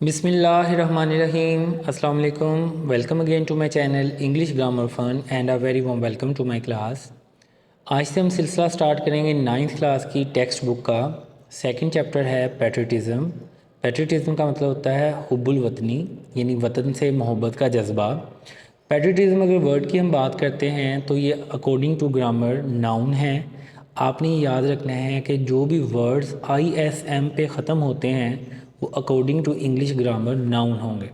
Bismillahirrahmanirrahim. Assalamu alaikum. Welcome again to my channel English Grammar Fun and a very warm welcome to my class. आज से हम सिलसिला start करेंगे 9th class की text book का। Second chapter है patriotism. Patriotism का मतलब होता है हुब्बुल वतनी, यानी वतन से मोहब्बत का जज्बा। पैट्रियटिज़म अगर वर्ड की हम बात करते हैं तो ये अकॉर्डिंग टू ग्रामर नाउन है। आपने याद रखना है कि जो भी वर्ड्स ISM पे ख़त्म होते हैं वो according to English grammar noun होंगे।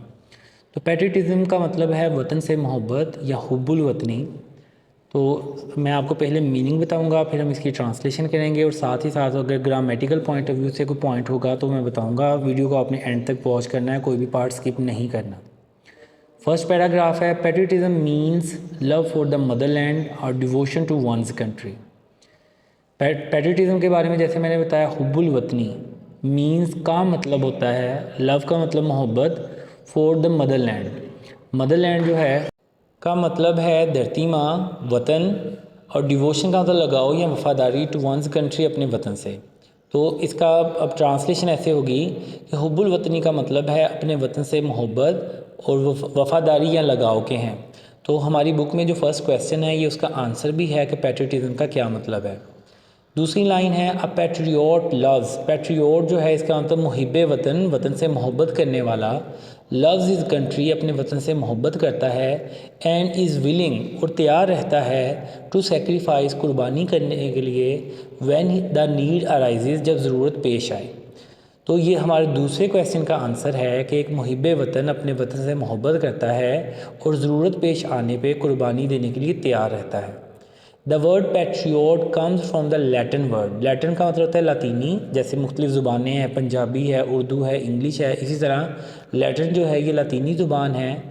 तो पैट्रियटिज़म का मतलब है वतन से मोहब्बत या हुब्बुल वतनी। तो मैं आपको पहले मीनिंग बताऊंगा, फिर हम इसकी ट्रांसलेशन करेंगे और साथ ही साथ अगर ग्रामेटिकल पॉइंट ऑफ व्यू से कोई पॉइंट होगा तो मैं बताऊंगा। वीडियो को आपने एंड तक वॉच करना है, कोई भी पार्ट स्किप नहीं करना। फर्स्ट पैराग्राफ है, patriotism means love for the motherland और devotion to one's country. Patriotism के बारे में जैसे मैंने बताया, हुब्बुल वतनी मीन्स का मतलब होता है, लव का मतलब मोहब्बत, फॉर द मदरलैंड। मदरलैंड जो है का मतलब है धरती माँ, वतन, और डिवोशन का मतलब लगाओ या वफ़ादारी टू वंस कंट्री, अपने वतन से। तो इसका अब ट्रांसलेशन ऐसे होगी कि हुब्बुल वतनी का मतलब है अपने वतन से मोहब्बत और वफ़ादारी या लगाव के हैं। तो हमारी बुक में जो फर्स्ट क्वेश्चन है ये उसका आंसर भी है कि पैट्रियटिज़म का क्या मतलब है। दूसरी लाइन है, अ पैट्रियोट लव्स। पैट्रियोट जो है इसका मतलब मुहिब्बे वतन, वतन से मोहब्बत करने वाला। लव्स इज़ कंट्री, अपने वतन से मोहब्बत करता है। एंड इज़ विलिंग, और तैयार रहता है, टू सेक्रीफाइस, कुर्बानी करने के लिए, व्हेन द नीड अराइजेज, जब ज़रूरत पेश आए। तो ये हमारे दूसरे क्वेश्चन का आंसर है कि एक मुहिब्बे वतन अपने वतन से मोहब्बत करता है और ज़रूरत पेश आने पे कुर्बानी देने के लिए तैयार रहता है। The word patriot comes from the Latin word. Latin का मतलब होता है लातीनी। जैसे मुख्तलिफ़ ज़ुबानें हैं, पंजाबी है, उर्दू है, इंग्लिश है, इसी तरह लैटिन जो है ये लातीनी ज़ुबान है।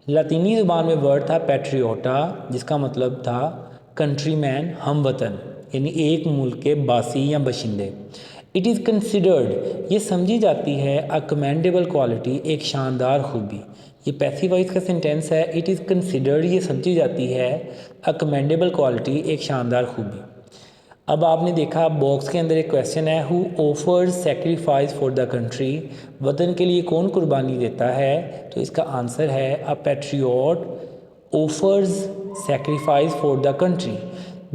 लातीनी ज़ुबान में वर्ड था पैट्रियोटा, जिसका मतलब था कंट्रीमैन, हम वतन, यानी एक मुल्क के बासी या बशिंदे। इट इज़ कंसिडर्ड, ये समझी जाती है, अ कमेंडेबल क्वालिटी, एक शानदार खूबी। ये पैसिव वॉइस का सेंटेंस है। इट इज़ कंसिडर्ड, ये समझी जाती है, अ कमेंडेबल क्वालिटी, एक शानदार खूबी। अब आपने देखा बॉक्स के अंदर एक क्वेश्चन है, who offers sacrifice for the country, वतन के लिए कौन कुर्बानी देता है। तो इसका आंसर है, a patriot offers sacrifice for the country.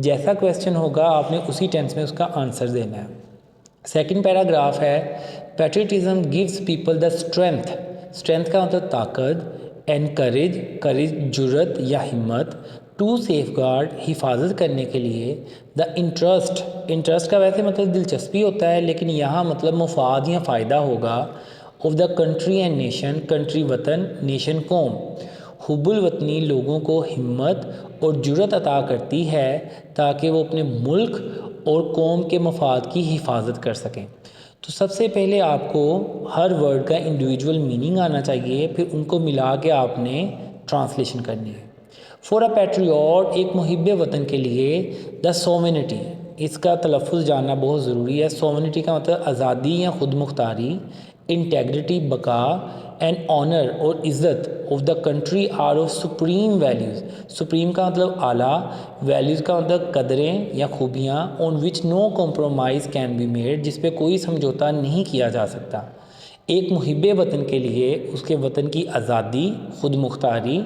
जैसा क्वेश्चन होगा आपने उसी टेंस में उसका आंसर देना है। सेकंड पैराग्राफ है, patriotism gives people the strength. Strength का मतलब ताकत, एंड करेज, करेज जुर्रत या हिम्मत, टू सेफ गार्ड, हिफाजत करने के लिए, द इंटरेस्ट, इंटरेस्ट का वैसे मतलब दिलचस्पी होता है लेकिन यहाँ मतलब मुफाद या फ़ायदा होगा, of the country and nation, country वतन, नेशन कौम। हुब्बुल वतनी लोगों को हिम्मत और जुर्रत अता करती है ताकि वो अपने मुल्क और कौम के मफाद की हिफाजत कर सकें। तो सबसे पहले आपको हर वर्ड का इंडिविजुअल मीनिंग आना चाहिए, फिर उनको मिला के आपने ट्रांसलेशन करनी है। फॉर अ पैट्रियोट, एक मुहिब्बे वतन के लिए, द सोवेनिटी, इसका तलफ़ुज़ जानना बहुत ज़रूरी है। सोवेनिटी का मतलब आज़ादी या खुद मुख्तारी, इंटेग्रिटी बका, एंड ऑनर और इज़्ज़त of the country are of supreme values. Supreme का मतलब आला, वैल्यूज़ का मतलब कदरें या खूबियाँ, on which no compromise can be made, जिस पे कोई समझौता नहीं किया जा सकता। एक मुहिब्बे वतन के लिए उसके वतन की आज़ादी, खुद मुख्तारी,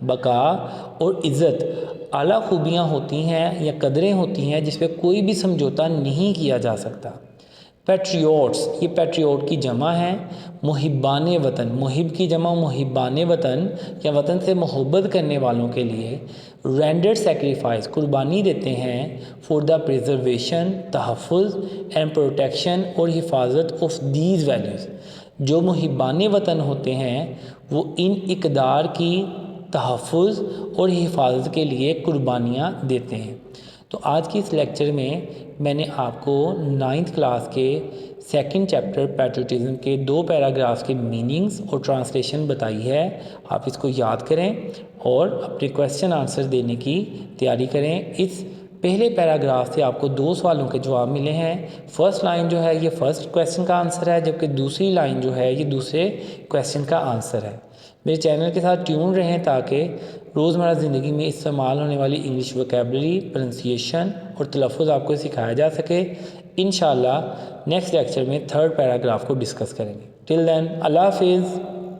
बका और इज़्ज़त आला खूबियाँ होती हैं या कदरें होती हैं जिस पे कोई भी समझौता नहीं किया जा सकता। पैट्रियोट्स, ये पैट्रियोट की जमा है। मुहिब्बान वतन, मुहिब की जमा मुहिब्बान वतन या वतन से मोहब्बत करने वालों के लिए। रेंडर्ड सेक्रीफाइस, कुर्बानी देते हैं, फॉर द प्रिजर्वेशन, तहफ़्फ़ुज़, एंड प्रोटेक्शन और हिफाजत ऑफ दीज वैल्यूज़। जो मुहिब्बान वतन होते हैं वो इन इक़दार की तहफ़्फ़ुज़ और हिफाजत के लिए कुर्बानियाँ देते हैं। तो आज की इस लेक्चर में मैंने आपको 9th क्लास के सेकंड चैप्टर पैट्रियटिज्म के 2 पैराग्राफ्स के मीनिंग्स और ट्रांसलेशन बताई है। आप इसको याद करें और अपने क्वेश्चन आंसर देने की तैयारी करें। इस पहले पैराग्राफ से आपको 2 सवालों के जवाब मिले हैं। फर्स्ट लाइन जो है ये फर्स्ट क्वेश्चन का आंसर है, जबकि दूसरी लाइन जो है ये दूसरे क्वेश्चन का आंसर है। मेरे चैनल के साथ ट्यून रहें ताकि रोज़मर्रा ज़िंदगी में इस्तेमाल होने वाली इंग्लिश वोकैबलरी, प्रोनंसिएशन और तलफ़ुज़ आपको सिखाया जा सके। इंशाल्लाह नेक्स्ट लेक्चर में थर्ड पैराग्राफ को डिस्कस करेंगे। टिल देन अल्लाह हाफिज़।